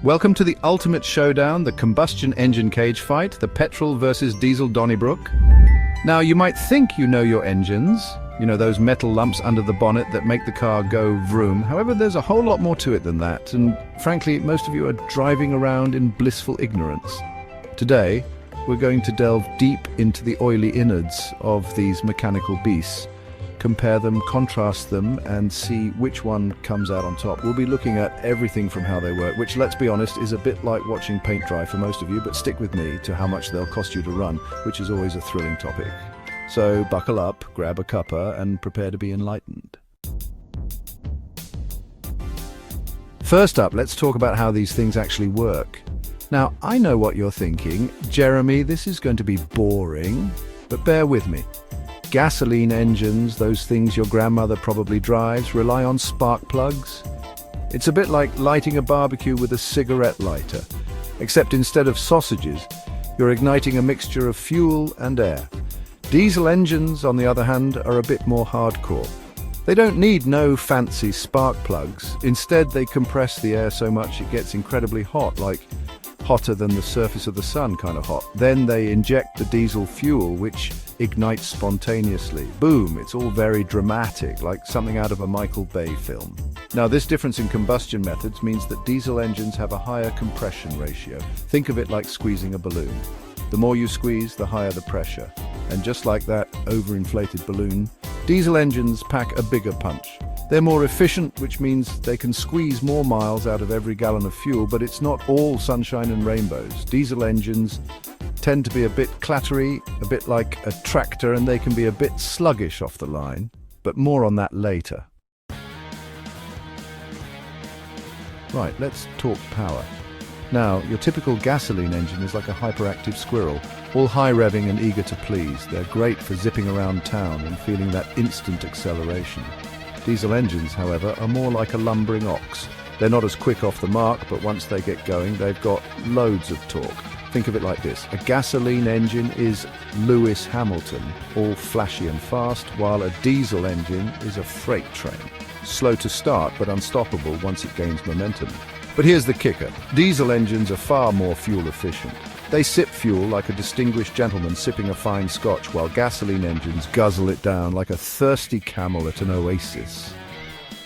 Welcome to the ultimate showdown, the combustion engine cage fight, the petrol versus diesel Donnybrook. Now, you might think you know your engines, those metal lumps under the bonnet that make the car go vroom. However, there's a whole lot more to it than that, and frankly, most of you are driving around in blissful ignorance. Today, we're going to delve deep into the oily innards of these mechanical beasts, compare them, contrast them, and see which one comes out on top. We'll be looking at everything from how they work, which, let's be honest, is a bit like watching paint dry for most of you, but stick with me to how much they'll cost you to run, which is always a thrilling topic. So buckle up, grab a cuppa, and prepare to be enlightened. First up, let's talk about how these things actually work. Now, I know what you're thinking. Jeremy, this is going to be boring, but bear with me. Gasoline engines, those things your grandmother probably drives, rely on spark plugs. It's a bit like lighting a barbecue with a cigarette lighter, except instead of sausages, you're igniting a mixture of fuel and air. Diesel engines, on the other hand, are a bit more hardcore. They don't need no fancy spark plugs. Instead, they compress the air so much it gets incredibly hot, like hotter than the surface of the sun kind of hot. Then they inject the diesel fuel, which ignites spontaneously. Boom, it's all very dramatic, like something out of a Michael Bay film. Now, this difference in combustion methods means that diesel engines have a higher compression ratio. Think of it like squeezing a balloon. The more you squeeze, the higher the pressure. And just like that overinflated balloon, diesel engines pack a bigger punch. They're more efficient, which means they can squeeze more miles out of every gallon of fuel, but it's not all sunshine and rainbows. Diesel engines tend to be a bit clattery, a bit like a tractor, and they can be a bit sluggish off the line, but more on that later. Right, let's talk power. Now, your typical gasoline engine is like a hyperactive squirrel, all high-revving and eager to please. They're great for zipping around town and feeling that instant acceleration. Diesel engines, however, are more like a lumbering ox. They're not as quick off the mark, but once they get going, they've got loads of torque. Think of it like this. A gasoline engine is Lewis Hamilton, all flashy and fast, while a diesel engine is a freight train. Slow to start, but unstoppable once it gains momentum. But here's the kicker. Diesel engines are far more fuel efficient. They sip fuel like a distinguished gentleman sipping a fine scotch, while gasoline engines guzzle it down like a thirsty camel at an oasis.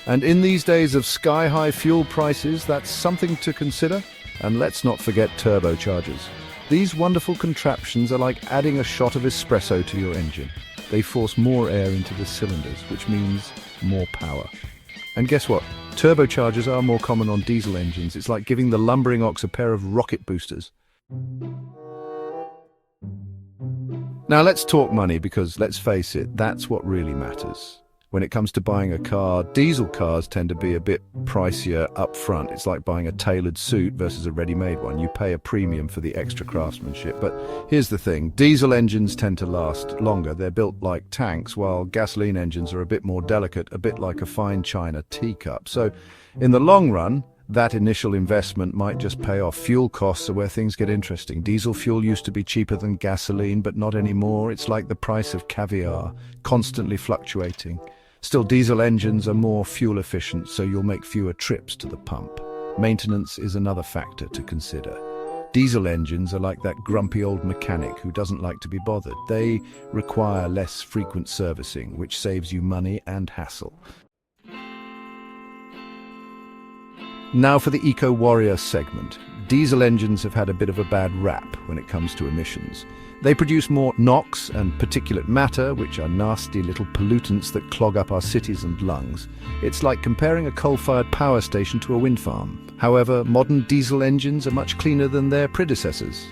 And in these days of sky-high fuel prices, that's something to consider. And let's not forget turbochargers. These wonderful contraptions are like adding a shot of espresso to your engine. They force more air into the cylinders, which means more power. And guess what? Turbochargers are more common on diesel engines. It's like giving the lumbering ox a pair of rocket boosters. Now let's talk money, because let's face it, that's what really matters. When it comes to buying a car, diesel cars tend to be a bit pricier up front. It's like buying a tailored suit versus a ready-made one. You pay a premium for the extra craftsmanship. But here's the thing, diesel engines tend to last longer. They're built like tanks, while gasoline engines are a bit more delicate, a bit like a fine china teacup. So in the long run, that initial investment might just pay off. Fuel costs are where things get interesting. Diesel fuel used to be cheaper than gasoline, but not anymore. It's like the price of caviar, constantly fluctuating. Still, diesel engines are more fuel efficient, so you'll make fewer trips to the pump. Maintenance is another factor to consider. Diesel engines are like that grumpy old mechanic who doesn't like to be bothered. They require less frequent servicing, which saves you money and hassle. Now for the eco-warrior segment. Diesel engines have had a bit of a bad rap when it comes to emissions. They produce more NOx and particulate matter, which are nasty little pollutants that clog up our cities and lungs. It's like comparing a coal-fired power station to a wind farm. However, modern diesel engines are much cleaner than their predecessors.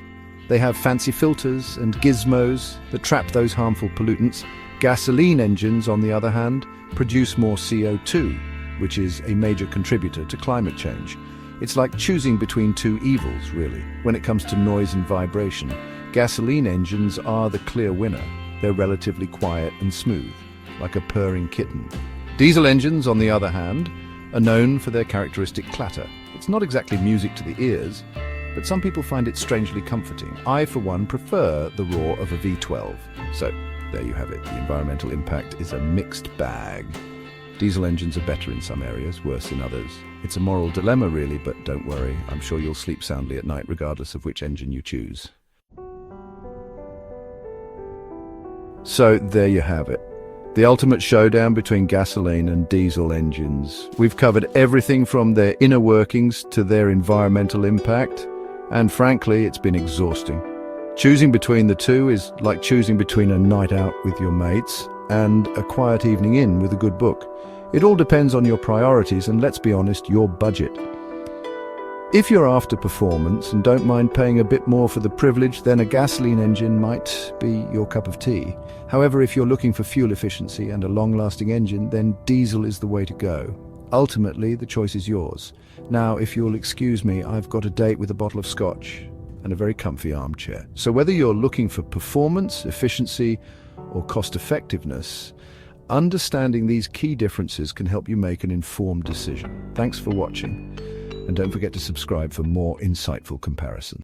They have fancy filters and gizmos that trap those harmful pollutants. Gasoline engines, on the other hand, produce more CO2, which is a major contributor to climate change. It's like choosing between two evils, really, when it comes to noise and vibration. Gasoline engines are the clear winner. They're relatively quiet and smooth, like a purring kitten. Diesel engines, on the other hand, are known for their characteristic clatter. It's not exactly music to the ears, but some people find it strangely comforting. I, for one, prefer the roar of a V12. So, there you have it. The environmental impact is a mixed bag. Diesel engines are better in some areas, worse in others. It's a moral dilemma really, but don't worry, I'm sure you'll sleep soundly at night regardless of which engine you choose. So there you have it. The ultimate showdown between gasoline and diesel engines. We've covered everything from their inner workings to their environmental impact, and frankly, it's been exhausting. Choosing between the two is like choosing between a night out with your mates and a quiet evening in with a good book. It all depends on your priorities and, let's be honest, your budget. If you're after performance and don't mind paying a bit more for the privilege, then a gasoline engine might be your cup of tea. However, if you're looking for fuel efficiency and a long-lasting engine, then diesel is the way to go. Ultimately, the choice is yours. Now, if you'll excuse me, I've got a date with a bottle of scotch and a very comfy armchair. So whether you're looking for performance, efficiency, or cost-effectiveness, understanding these key differences can help you make an informed decision. Thanks for watching. And don't forget to subscribe for more insightful comparisons.